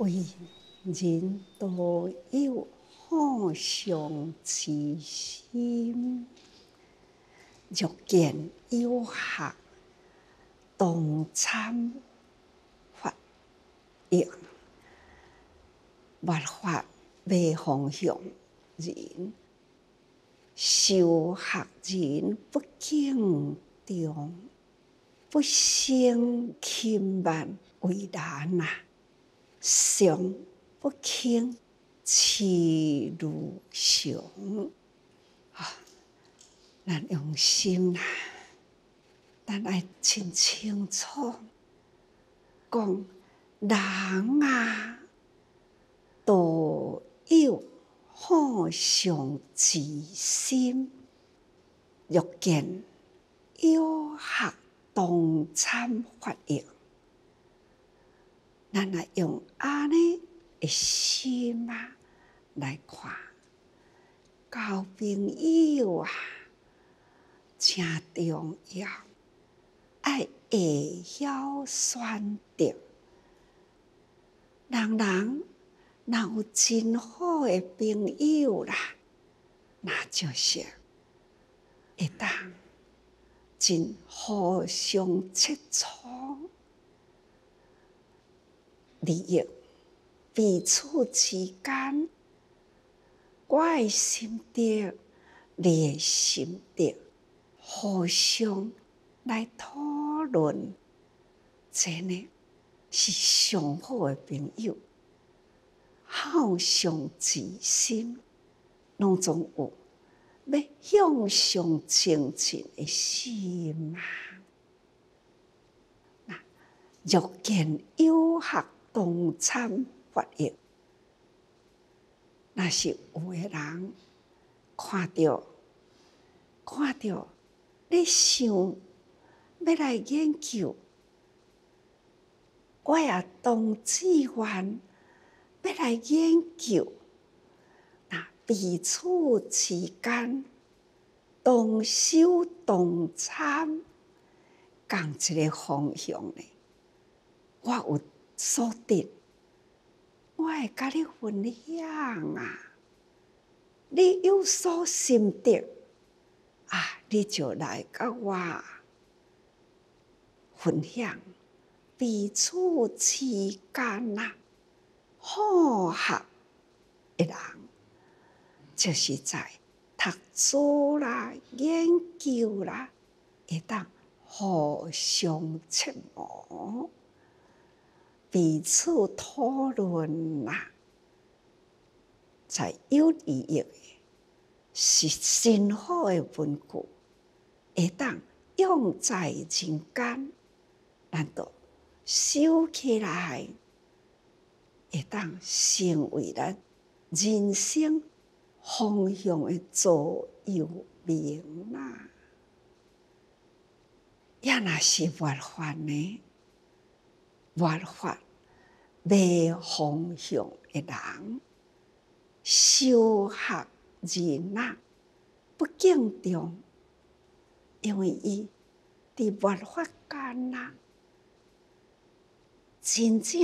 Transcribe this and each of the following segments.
为人都有好上之心，若见有学同参发扬，末法未方向人，修学人不敬重，不胜轻慢为难啊！常不轻欺如常啊！咱用心啦，咱爱真清楚讲，人啊，都有好上之心，若见有学同参发扬，咱来用安尼的心啊来看，交朋友啊，真重要，爱会晓选择。人若有真好的朋友啦，那就是会当真互相切磋利益，彼此之间，我的心得，你的心得，互相来讨论，这呢是上好的朋友。好上之心，拢总有要向上前进的心啊！那若见有学同参发扬，那是有的人看到你想要来研究，我也同志愿要来研究，那彼此之间同修同参，共一个方向呢。我有所得，我会甲你分享啊。你有所心得啊，你就来甲我分享。彼此之间啊，好学的人，就是在读书啦、研究啦，会当互相切磋，彼此讨论啦，在有利益的，是真好的文句，会当用在人间，咱就收起来，会当成为咱人生方向的座右铭啦。也若是越发呢，越发未方向的人，修学人啊不敬重，因为伊伫越发间啊，真正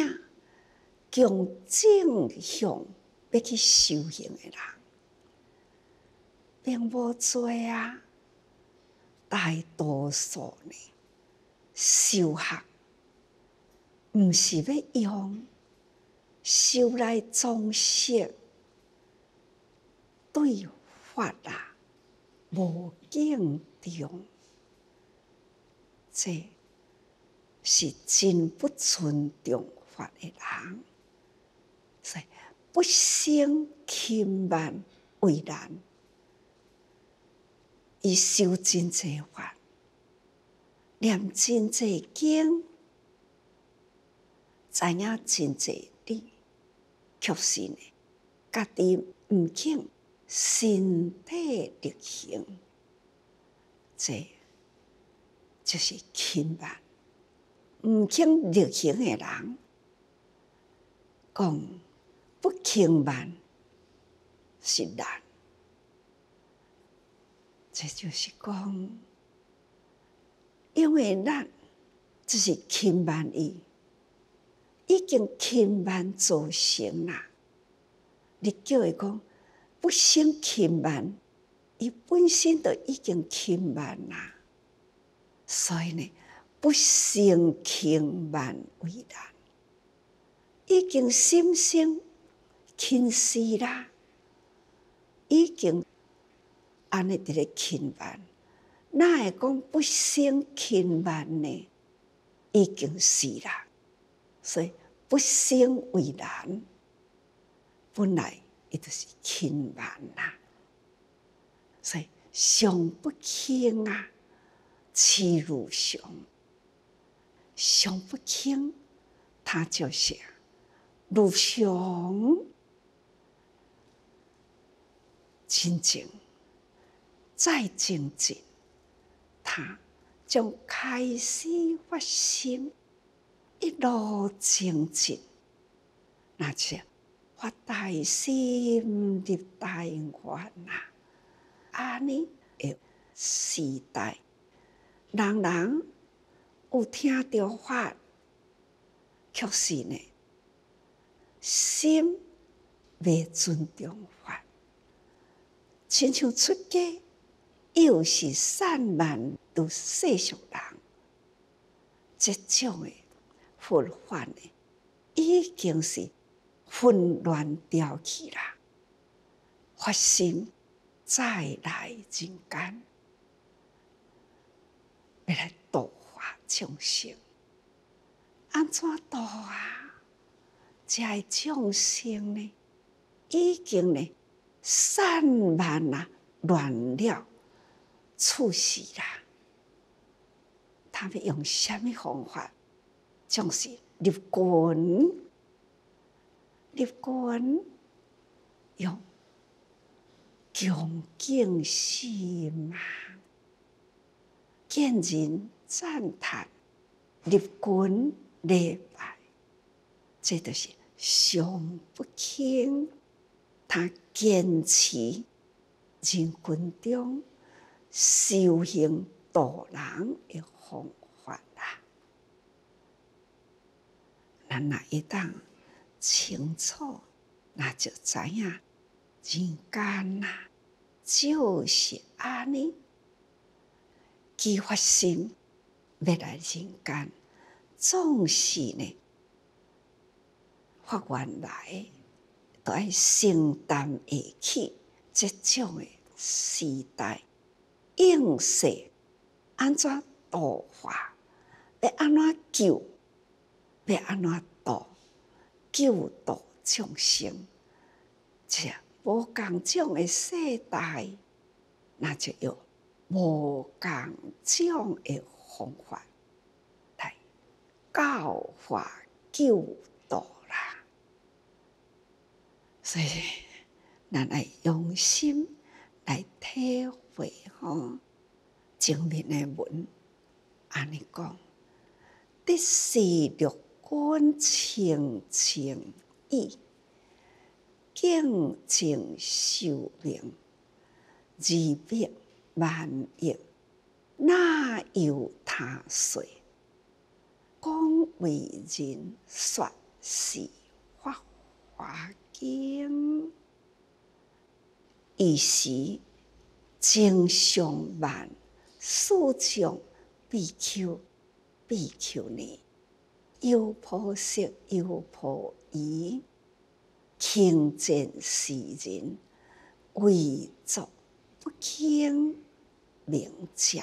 向正向要去修行的人，并无多啊。大多数呢，修学毋是要用修来装饰，对法啊无敬重，这是真不尊重法的人，所以不胜轻慢为难。伊修真济法，念真济经，知影真济理，却是呢，家己毋肯身体力行，这就是轻慢。毋肯力行的人，讲不轻慢是难。这就是讲，因为咱只是轻慢伊已经轻慢造成啦。你叫伊讲不生轻慢，伊本身就已经轻慢啦。所以呢，不生轻慢为难，已经心生轻视啦，已经安尼伫咧轻慢，哪会讲不生轻慢呢？已经是啦，所以不生为难，本来伊就是轻慢啦。所以上不轻啊，欺辱上，上不轻，它就是辱上。真正再精进，它将开始发生，一路精进，那就发大心入大愿啦。安尼的时代，人人有听到法，却是呢心未尊重法。亲像出家，又是散漫度世俗人，这种的佛法呢，已经是混乱掉去啦。发心再来人间，要来度化众生，安怎度啊？这些众生呢，已经呢散漫啊，乱了处事啦。他们用什么方法？就是入群，用恭敬心啊，见人赞叹，入群礼拜，这就是上不轻。他坚持人群中修行度人的方法啦。咱若一旦清楚，那就知影人间啊，就是安尼。既发心要来人间，总是呢发愿来，都要承担下去这种的时代应世，安怎度化？要安怎救？要安怎度？救度众生？这无共种的世代，那就用无共种的方法来教化救度啦。所以，咱来用心来体会前面的文，安尼讲，得是六根清净意，敬净寿命，二灭万亿，哪有他说？讲为人说是法华经，伊是正常万四众比丘、比丘尼，优婆塞、优婆夷，轻贱世人，为作不轻名者。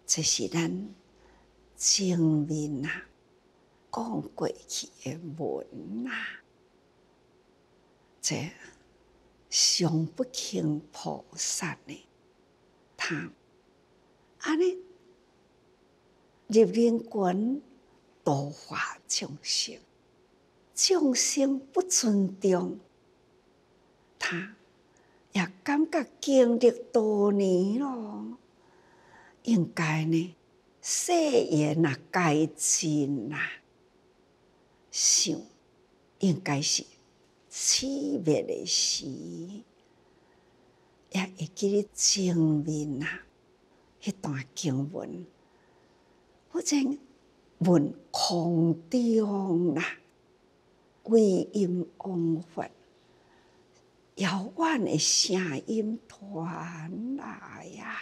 这是咱前面讲过去的文这上不轻菩萨呢，他安尼入人群度化众生，众生不尊重他，也感觉经历多年咯，应该呢誓言改进想应该是起灭的时，也会记得前面迄段经文，忽然问空中啦，微音往返，遥远的声音传来呀，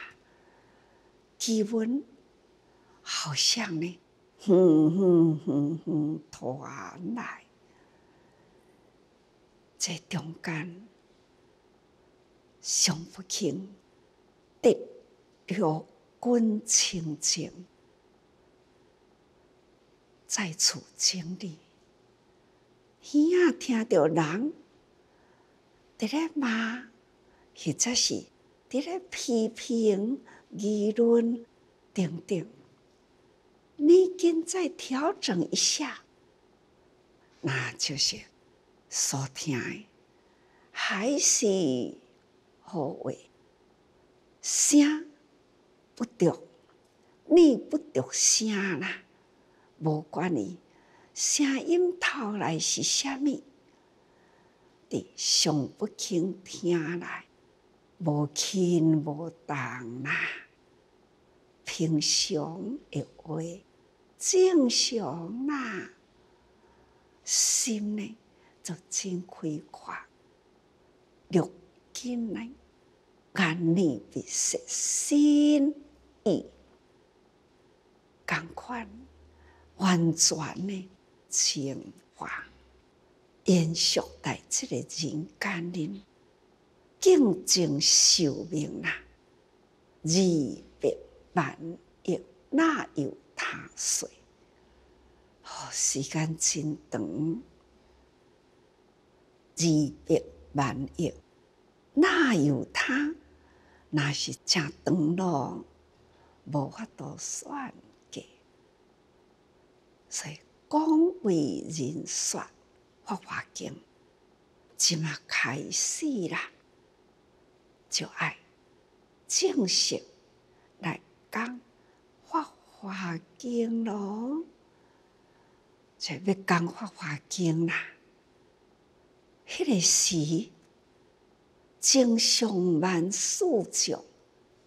气温好像呢，传来。这中间，上不轻得六根清净，再次经历，耳仔听到人伫咧骂，或者是伫咧批评、议论等等，你应再调整一下，那就是所听的还是好话，声不对，你不对声啦，无关系，声音头来是啥物？伫上不轻听来，无轻无重啦。平常的话，正常啦，心呢就真开阔，六根呢眼耳鼻舌身意，同款完全的净化。延续在这个人间里，敬正寿命啦，200万亿哪有他岁？时间真长，200万亿哪有他？那是真长咯，无法度算计。所以广为人说。法华经即马开始啦，就爱正式来讲法华经咯。就要讲法华经啦，迄个时正常万事众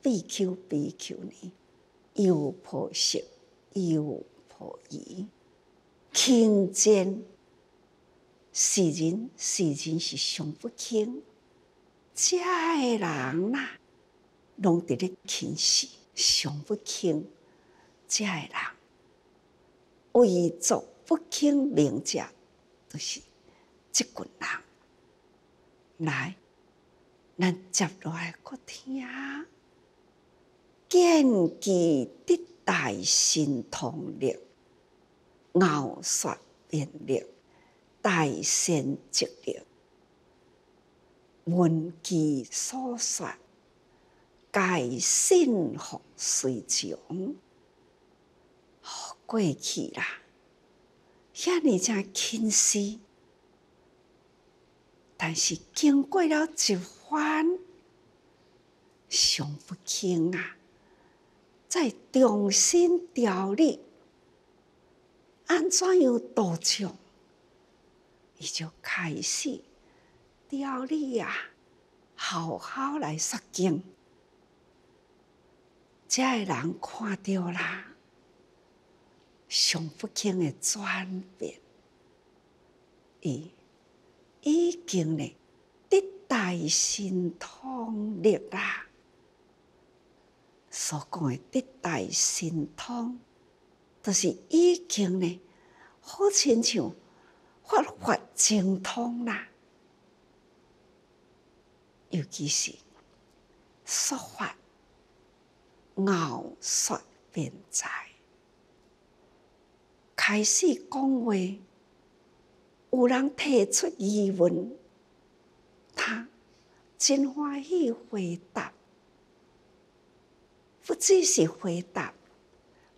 比丘比丘尼，优婆塞优婆夷，轻贱。世人是上不轻，遮个人啦，拢伫咧轻视上不轻，遮个人为作不轻名者，就是即群人。来，咱接落来搁听，见其得大神通力，傲说辩力。大善积力，闻其所说，皆信服随从。过去啦，遐尼正轻视，但是经过了一番，上不轻啊，再重新调理，安怎样度众？伊就开始调理啊，好好来说经。遮个人看到啦，上不轻的转变，伊已经呢得大神通力啦。所讲的得大神通，就是已经呢，好亲像。法精通啦，尤其是说法傲说辩才，开始讲话，有人提出疑问，他真欢喜回答，不只是回答，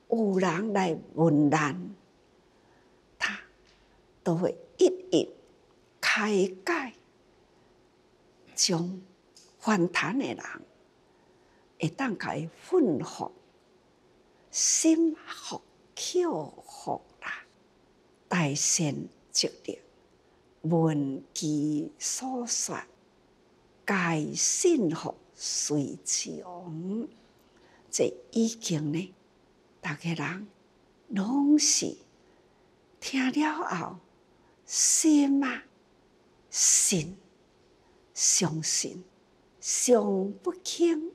有人来问难。都会一一开解，将反弹的人会当甲伊训服、心服口服啦，大善积力，闻其所说，皆信服随从。这已经呢，大家人拢是听了后，心啊，信，相信，上不轻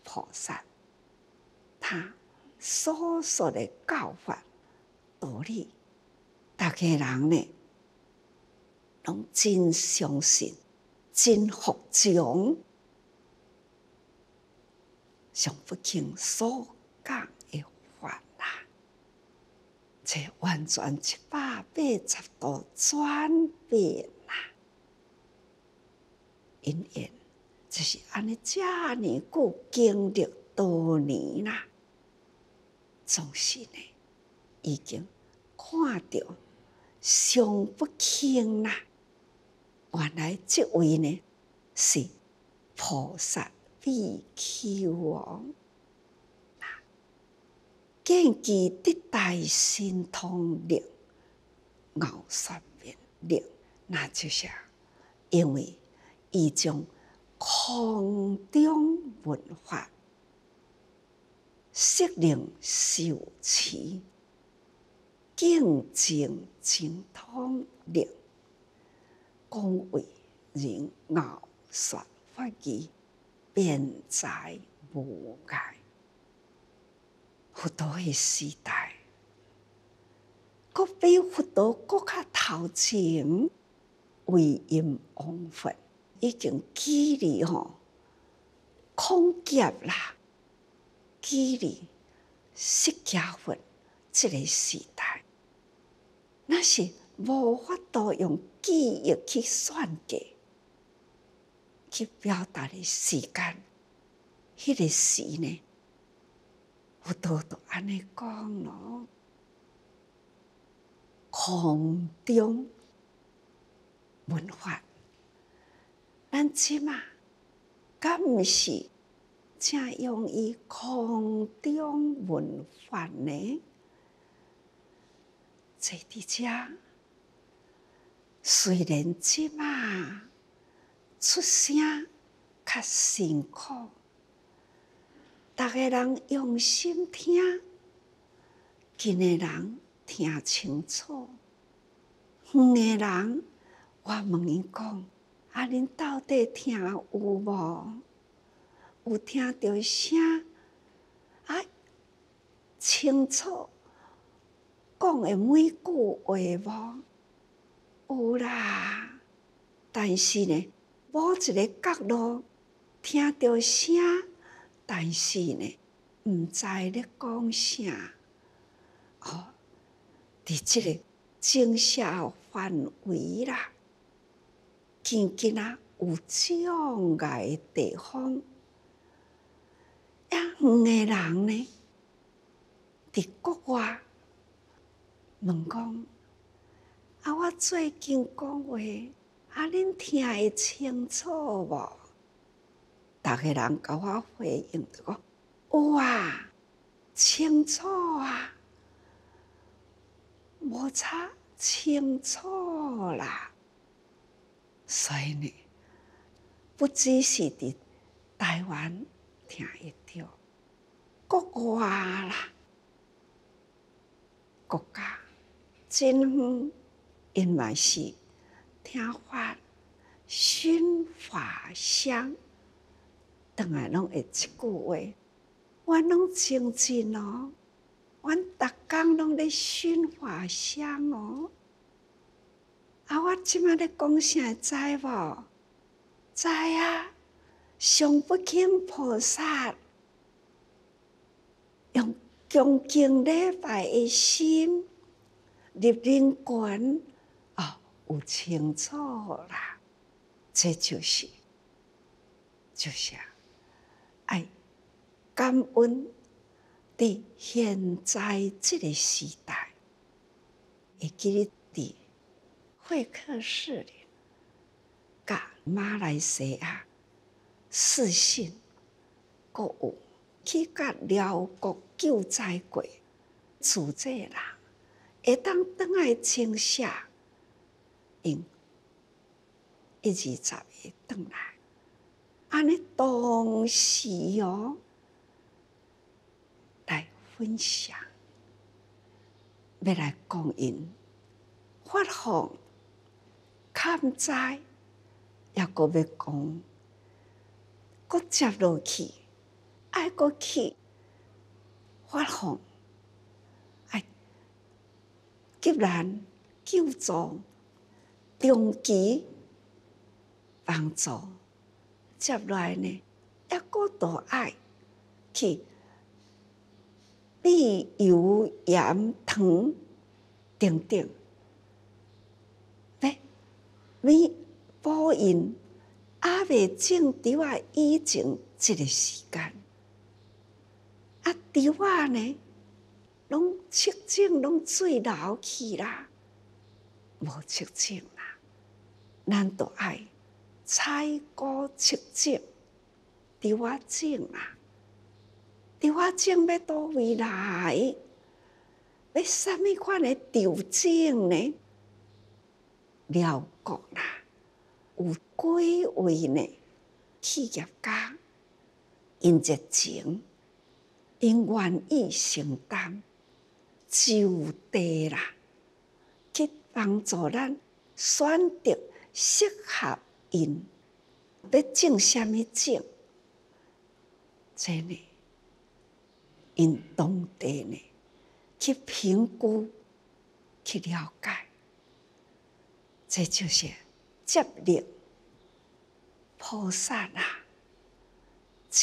菩萨，他所说的教法道理，大家人呢，拢真相信，真服从。上不轻所讲的法啦，这完全180度转变啦！因缘就是安尼，遮尔久经历多年啦，总是呢，已经看到上不轻啦。原来这位呢是菩萨比丘王，见其得大神通力，傲说辩力，那就是因为伊将空中文法适令受持，敬正精通力，讲为人傲说法义，辩才无碍。佛陀的时代，佫比佛陀佫较头前，为因往佛已经距离空劫啦，距离释迦佛这个时代，那是无法度用记忆去算计，去表达的时间。迄个时呢，佛陀就安尼讲咯：空中文法，咱即嘛，敢毋是正用于空中文法呢？坐伫遮，虽然即嘛出声较辛苦，逐个人用心听，近的人听清楚，远的人我问伊讲：啊，恁到底听有无？有听到声啊？清楚讲的每句话无？有啦，但是呢，某一个角落听到声，但是呢，毋知咧讲啥。伫即个正社范围啦，渐渐啊有障碍的地方，远的人呢，伫国外问讲：啊，我最近讲话，啊，恁听会清楚无？逐个人甲我回应就讲：有啊，清楚啊。无差清楚啦，所以呢，不只是伫台湾听会到，国外啦，国家真远，因嘛是听法熏法香，当然拢会一句话，阮拢清净哦。阮逐工拢咧熏法香哦，啊！我即摆咧讲啥知无？知啊！上不轻菩萨用恭敬礼拜的心入灵魂，有清楚啦。这就是爱感恩。伫现在这个时代，会记伫会客室里，甲马来西亚视讯，阁有去甲辽国救灾过自济人，会当转来请社，用1、20个转来，安尼同时来分享，要来讲因发放欠债，也阁要讲，阁接落去，爱阁去发放，爱急难救助，长期帮助，接来呢，也阁都爱去米油盐糖等等，要补因还未种稻啊以前这个时间，稻啊呢，拢切种拢水流去啦，无切种啦，咱都爱采菇切种，稻啊种啦，稻啊种要倒位来？要啥物款的稻种呢？辽国啦，有几位呢企业家，因热情，因愿意承担，就地啦，去帮助咱选择适合因要种啥物种，这呢，因当地呢去评估，去了解。这就是接力菩萨啊，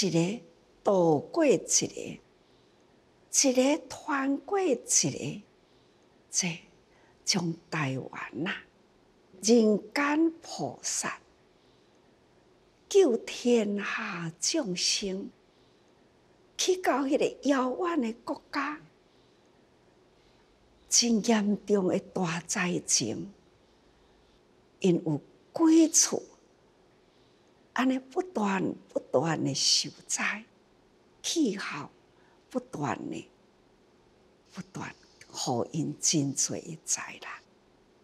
一个渡过一个，一个团过一个，这将台湾啊，人间菩萨救天下众生，去到迄个遥远的国家，真严重的大灾情。因有几处安尼不断的受灾，气候不断，予因真多的灾难，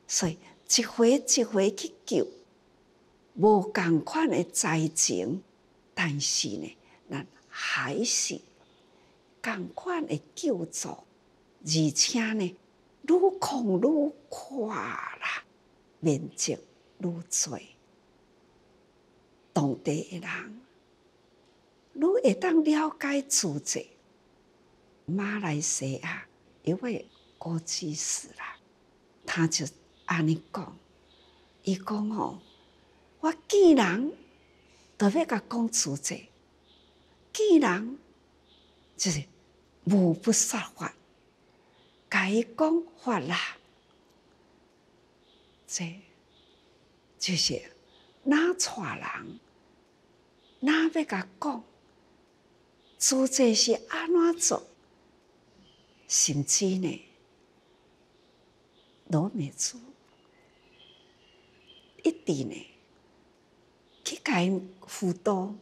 所以一回一回去救，无共款的灾情，但是呢，咱还是共款的救助，而且呢，愈况愈快啦，面积愈多，当地的人愈会当了解自己。马来西亚一位国际士啦，他就安尼讲，伊讲哦，我见人就要甲讲自己，见人就是无不说法，甲伊讲法啦，这就是哪带人，哪要甲讲，自己是安怎做，甚至呢，罗美珠一直呢去甲因辅导，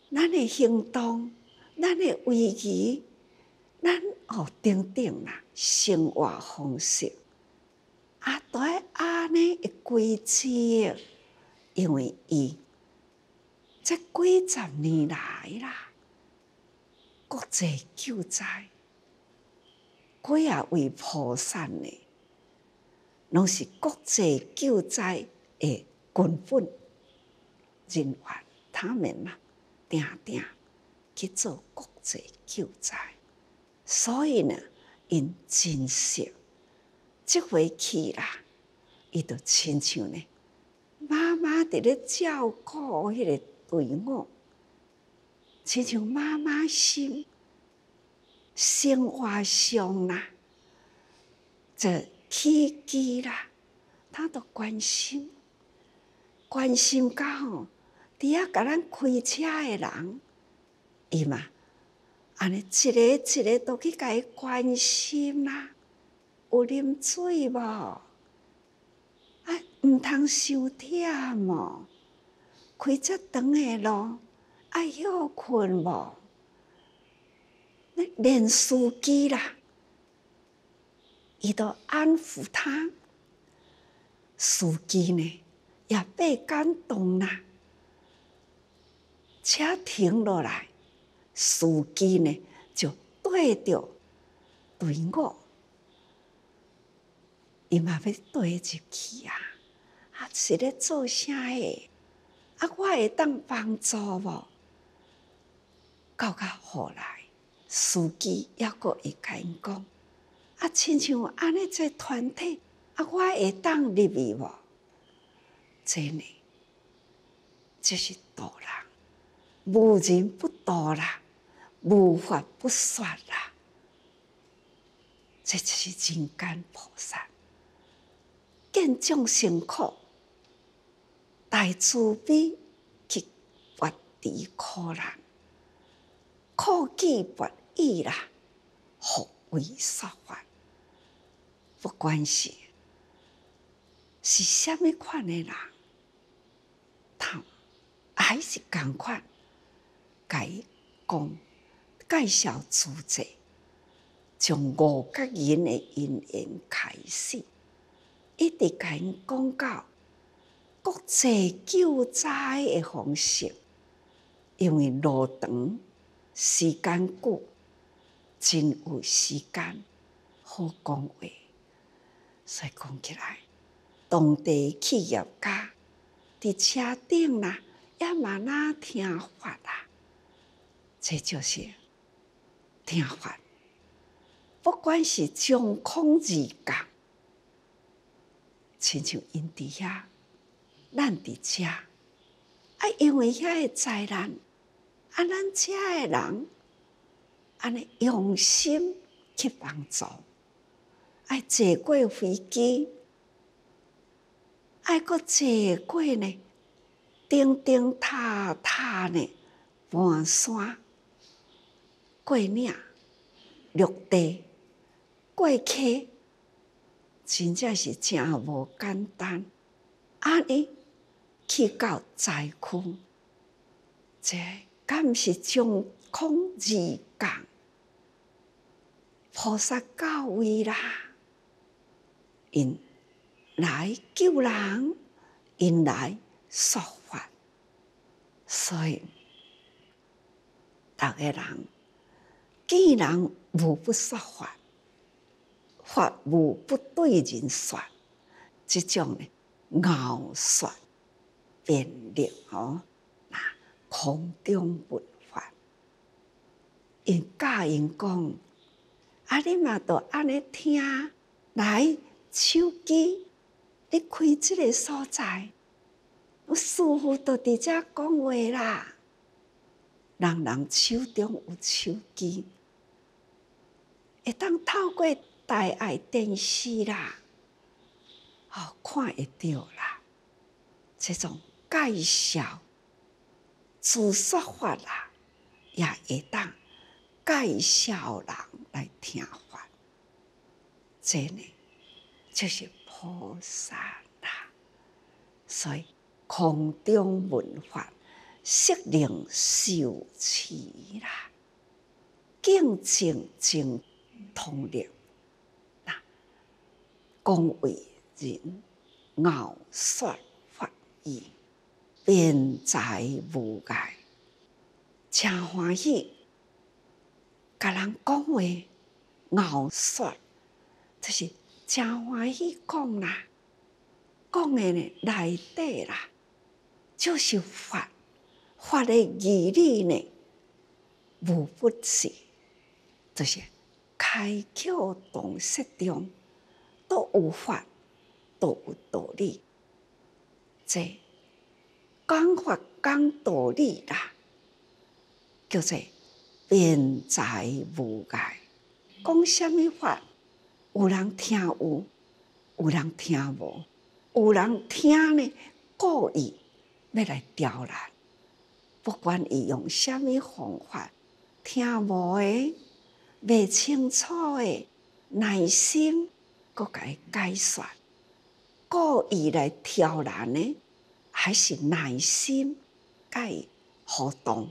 咱的行动，咱的位移，咱等等啦，生活方式，都要安尼的规则，因为伊这几十年来啦，国际救灾，几啊位菩萨呢，拢是国际救灾的根本人员，他们啊，定定去做国际救灾，所以呢，因真实这回去啦，伊就亲像呢，妈妈伫咧照顾迄个队伍，亲像妈妈心，生活上啦，这起居啦，他都关心到伫遐甲咱开车的人，伊嘛安尼一个一个都去甲伊关心啦，有啉水无？毋通伤忝哦，开遮长的路，爱休困无？连司机啦，伊都安抚他。司机呢，也倍感动啦。车停落来，司机呢就对着队伍伊嘛要对入去啊！啊，是咧做啥诶？啊，我会当帮助无？到后来，司机还佫会甲因讲：啊，亲像安尼这团体，啊，我会当入去无？真诶，就是度人，无人不度啦，无法不说啦。这就是人间菩萨，见众生苦，大慈悲去拔除苦难，苦己拔意啦，福为说法。不管是什么款的人，他还是同款，甲伊讲介绍主者，从五角人的因缘开始，一直甲因讲到国际救灾的方式，因为路长、时间久，真有时间好讲话，所以讲起来，当地企业家伫车顶啦，也嘛那听法啦，这就是听法。不管是中空字讲，亲像因伫遐，咱伫遮，啊，因为遐个灾难，啊，咱遮个人安尼用心去帮助，爱坐过飞机，爱阁坐过呢，叮叮塔塔呢，盘山过岭、陆地、过溪，真正是真无简单。安尼去到灾区，这敢毋是中空字讲？菩萨教位啦，因来救人，因来说法，所以逐个人既然无不说法，法无不对人说，这种呢拗说辩论哦，那空中问法，因教因讲。啊！你嘛着安尼听来手机，你开即个所在，师父着伫遮讲话啦。人人手中有手机，会当透过大爱电视啦，看会到啦。这种介绍自说法啦，也会当介绍人来听法，这呢就是菩萨啦。所以空中闻法，悉令受持啦，敬正正通力，那讲为人拗说法义，辩才无碍，真欢喜。甲人讲话拗说，就是真欢喜讲啦。讲的呢内底啦，就是法，法的义理呢无不是，就是开窍洞悉中，都有法，都有道理。这讲法讲道理啦，叫做辩才无碍。讲什么法？有人听有，有人听无。有人听呢，故意要来刁难，不管伊用什么方法，听无的、未清楚的，耐心佮甲伊解说，故意来刁难呢，还是耐心甲伊互动，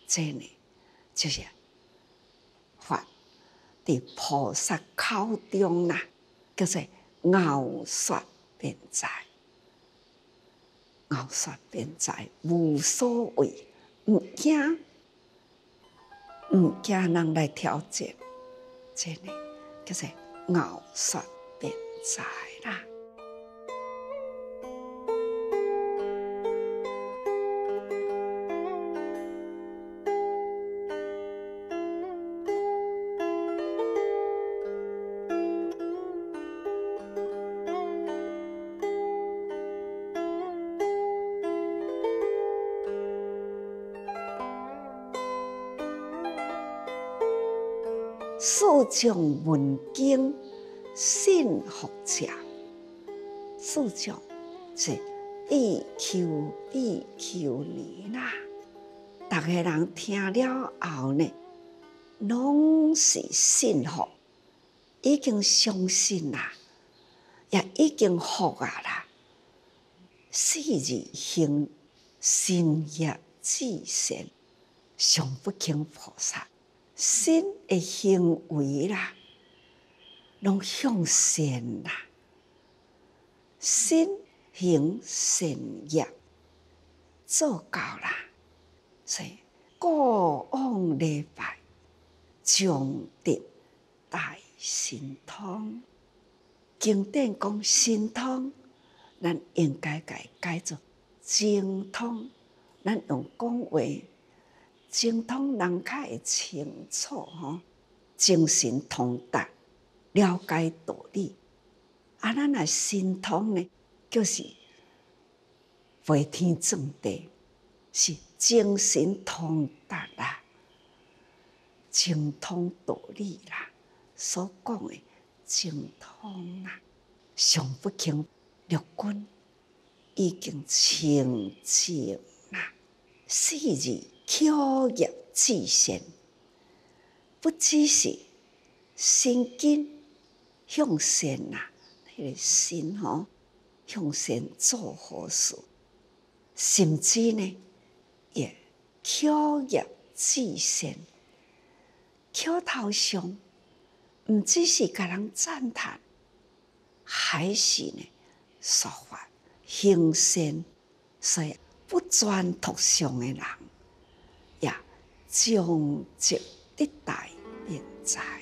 这呢就是法伫菩萨口中啦，叫做拗说辩才，拗说辩才无所谓，毋惊人来挑战，这呢叫做拗说辩在啦。四种文经信福者，四种是必求年啦。逐个人听了后呢，拢是信福，已经相信啦，也已经福啊啦。四字行善业至善，上不轻菩萨。心的行为啦，拢向善啦，心行善业做到啦，所以过往礼拜将得大神通。经典讲神通，咱应该改做精通，咱用讲话。精通人较会清楚吼，精神通达，了解道理。咱若神通呢，就是飞天转地，是精神通达啦，精通道理啦，所讲的精通啦，上不轻六根已经清净啦，四字。口业至善，不只是心经向善呐，迄个心吼向善做好事，甚至呢也口业至善，口头上毋只是甲人赞叹，还是呢说法行善，所以不专图上的人。将积得大便财，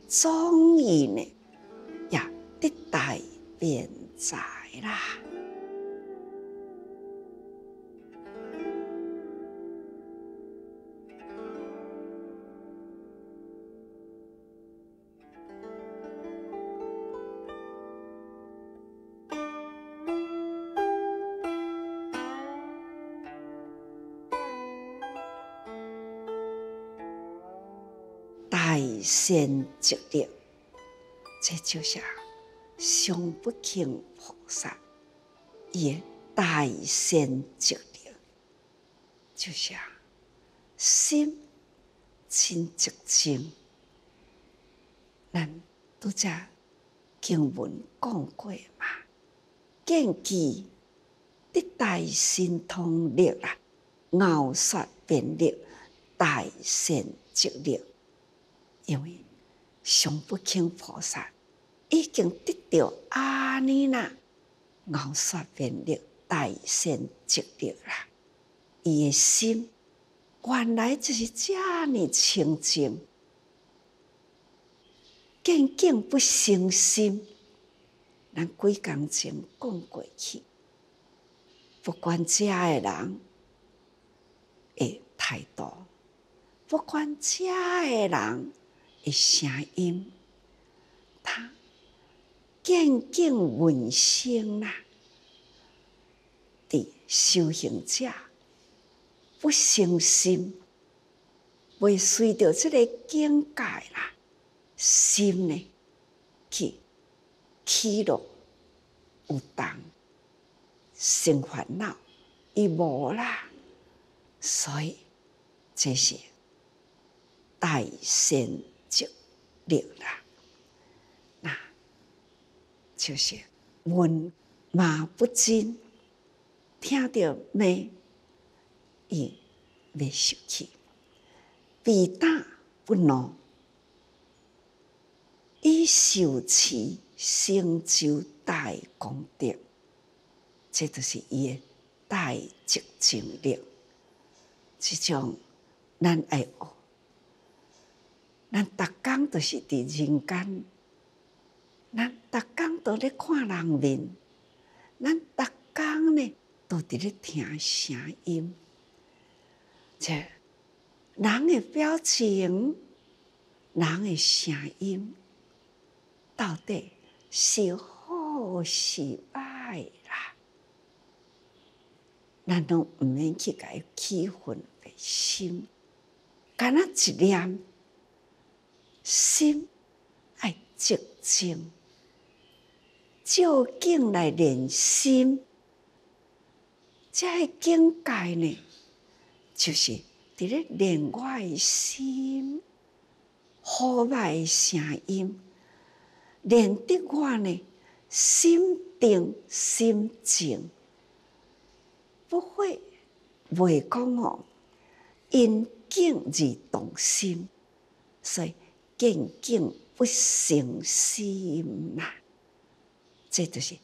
终于呢也得大便财啦。大善积力，这就是上不轻菩萨伊的大善积力，就是心真寂静。咱拄则经文讲过嘛，见机得大神通力啦，拗说辩力，大善积力。因为上不轻菩萨已经得到阿尼那拗说辩力、大善积力啦，伊的心原来就是这么清净，见境不生心。咱几工前讲过去，不管遮的人的态度，不管遮的人的声音，他见境闻声啦，伫修行者不生心，袂随着这个境界啦，心呢去起落有动，生烦恼，伊无啦，所以这是大善积力啦。那就是闻马不惊，听到骂，伊袂生气；被打不怒，以受持成就大功德。这就是伊的大寂静力。这种咱爱学，咱逐工就是伫人间，咱逐都咧看人面，咱逐工呢都伫咧听声音，这人的表情、人的声音，到底是好是歹啦？咱拢毋免去甲伊起愤的心，干那一念心爱寂静，照境来练心。这个境界呢，就是伫咧练我的心，好歹的声音，练得我呢心定心静，不会袂讲哦，因境而动心，所以见境不生心啦。这就是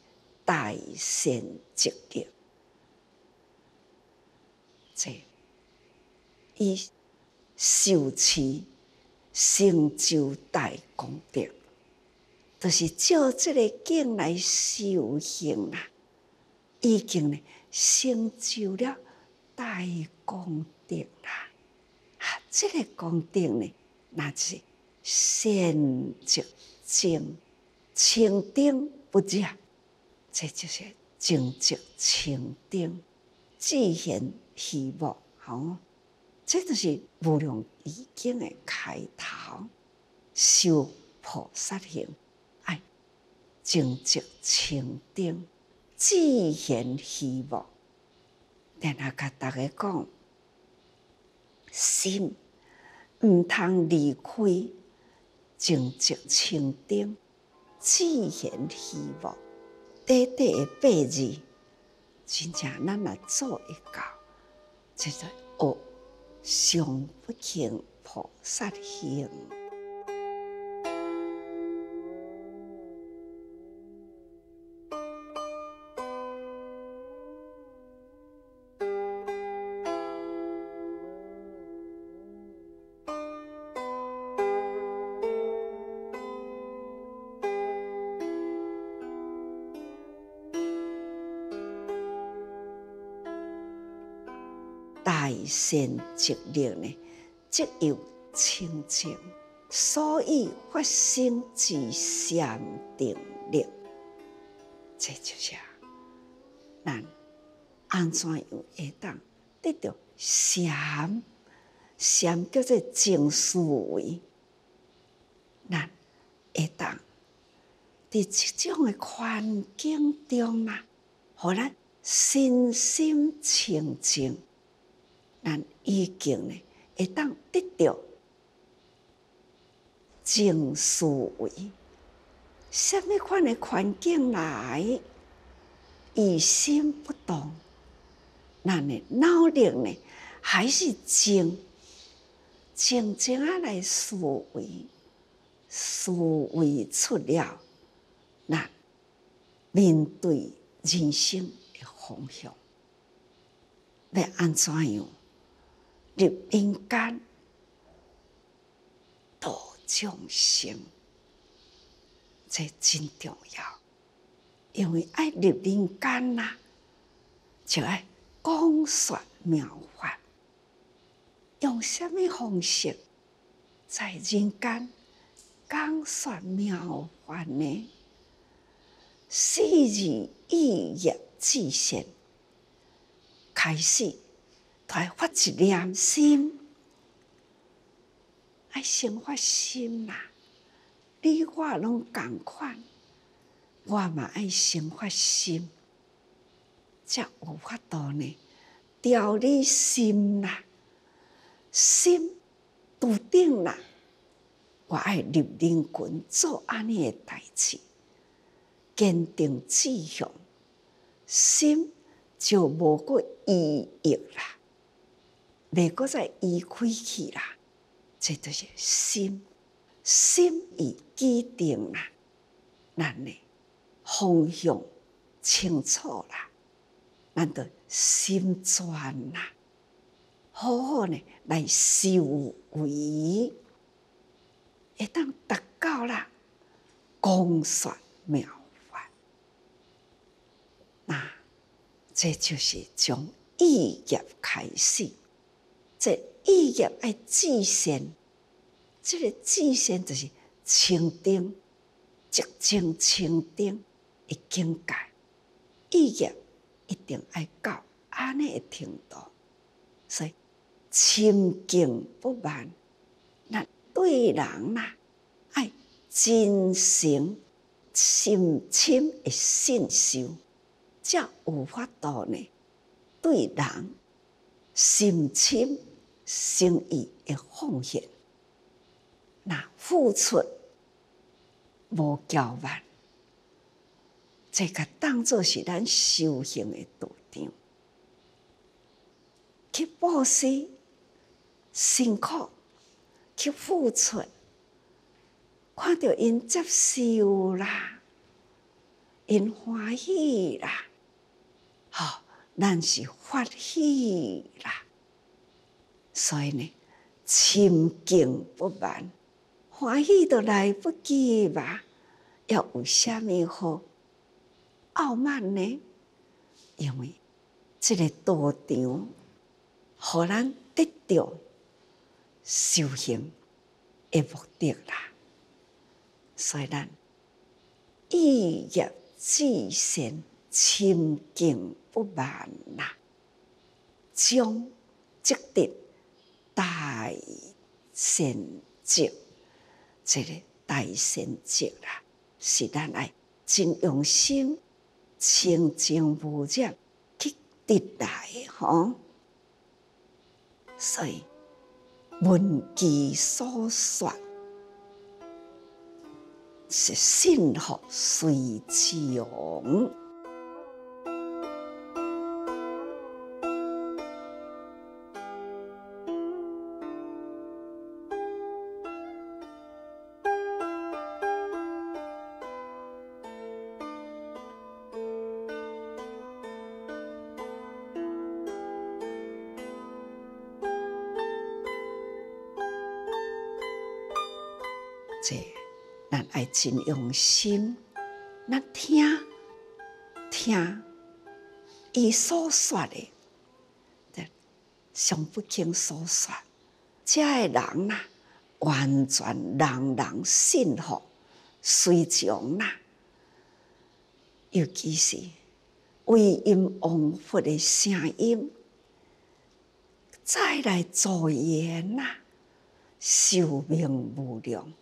大善寂力。这以受持成就大功德，就是照这个境来修行啦，已经呢成就了大功德啦。这个功德呢，那是善寂静，清定不染，这就是静寂清定，自现希望。这就是无量易经的开头，修菩萨行，爱静寂清定，自现希望。然后甲大家讲，心毋通离开静寂清定，自现希望。短短的8字，真正咱若做会到，这就学上不轻菩萨行。大善寂力呢，即有清净，所以发生之禅定力。这就是咱安怎样会当得到禅？禅叫做静思维，咱会当伫这种的环境中啊，互咱身心清净。咱已经呢会当得到静思维，什么款的环境来，疑心不动，咱的脑力呢还是静静啊来思维，思维出了，咱面对人生的方向，要安怎样？入人间度众生，这真重要。因为爱入人间啦，就爱讲说妙法。用什么方式在人间讲说妙法呢？四字意业至善，开始。来发一念心，爱先发心啦。你我拢同款，我嘛爱先发心，才有法度呢调理心啦。心笃定啦，我爱入人群做安尼的代志，坚定志向，心就无过疑役啦。袂搁再移开去啦，这就是心，心已坚定啦，咱的方向清楚啦，咱就心专啦，好好呢来修为，会当达到啦，讲说妙法。这就是从意业开始。这意业要至善，这个至善就是清定，寂静清定的境界。意业一定要到安尼的程度，所以清净不慢。咱对人啦，要真诚深深的信受，才有法度呢。对人深深诚意的奉献，那付出无骄慢，这个当作是咱修行的道场。去布施，辛苦去付出，看到因接受啦，因欢喜啦，咱是发喜啦。所以呢，清净不慢，欢喜都来不及吧？要有啥物好傲慢呢？因为这个道场，互咱得到修行的目的啦。所以咱意业至善，清净不慢啦，将积得大善积。这个大善积啦，是咱爱真用心、清净无染去得来的吼。所以闻其所说，是信服随从。这咱爱真用心，咱听伊所说的，上不经所说，这个人呐，完全人信服随从啦。尤其是为因往佛的声音，再来助言呐，寿命无量。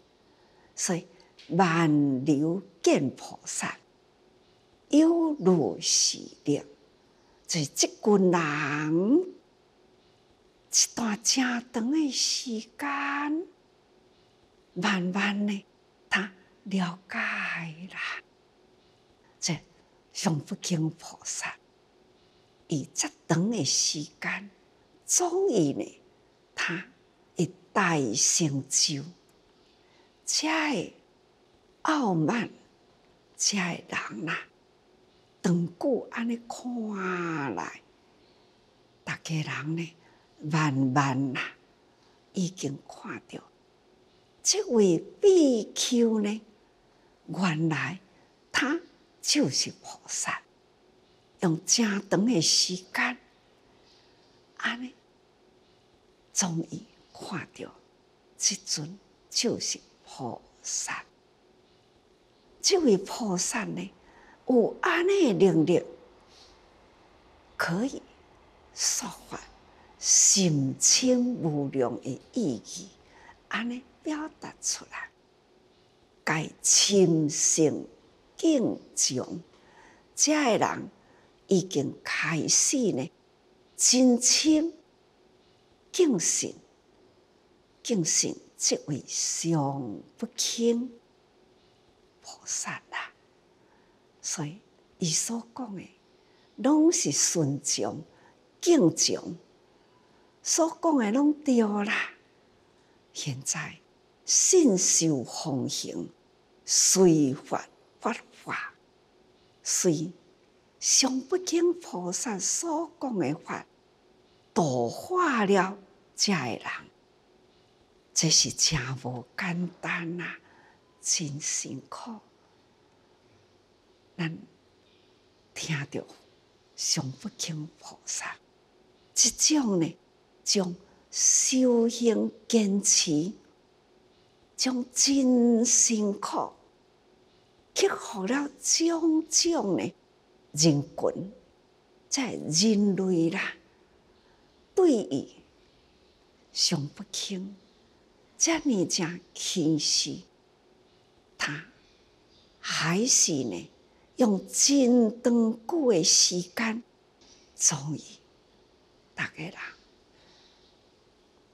所以万流见菩萨，有如是力。就是这群人一段真长的时间，慢慢的他了解啦。这上不经菩萨，以这长的时间，终于呢，他一大成就。这个傲慢，这个人啊，长久安尼看来，大家人呢，慢慢啊，已经看到，这位比丘呢，原来他就是菩萨，用真长的时间，安尼，终于看到，这尊就是菩萨。这位菩萨呢，有安尼的能力，可以说法深深无量的意义，安尼表达出来，该深信敬重，这个人已经开始呢，真心敬信这位上不轻菩萨啦。所以伊所讲的，拢是顺从敬重，所讲的拢对啦。现在信受奉行，随法发法，随上不经菩萨所讲的法，度化了这个人，这是真无简单啊，真辛苦。咱听到上不轻菩萨，这种呢，将修行坚持，将真辛苦克服了种种的人群，在人类啦，对于上不轻，这么正轻视，他还是呢，用真长久的时间，终于大家人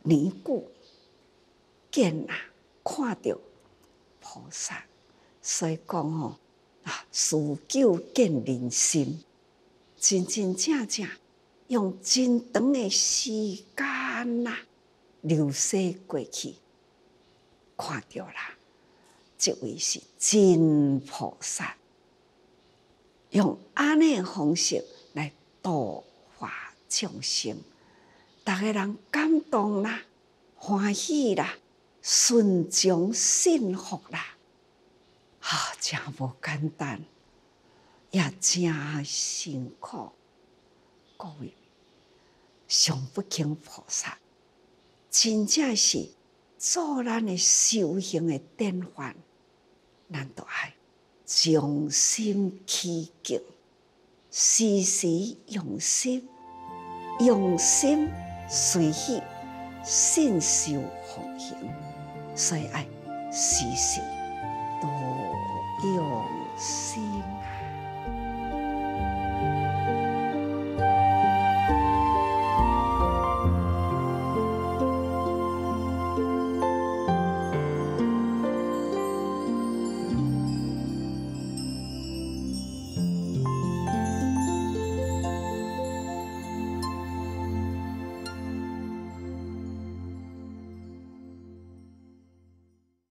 年久见啊，看到菩萨，所以讲吼事久见人心，真真正正用真长的时间呐，流逝过去，看到啦，这位是真菩萨，用安尼的方式来度化众生，大家人感动啦，欢喜啦，顺从信服啦，真无简单，也真辛苦。各位上不轻菩萨，真正是做咱的修行的典范，咱都爱将心起敬，时时用心，用心随喜，信受奉行，所以爱时时多用心。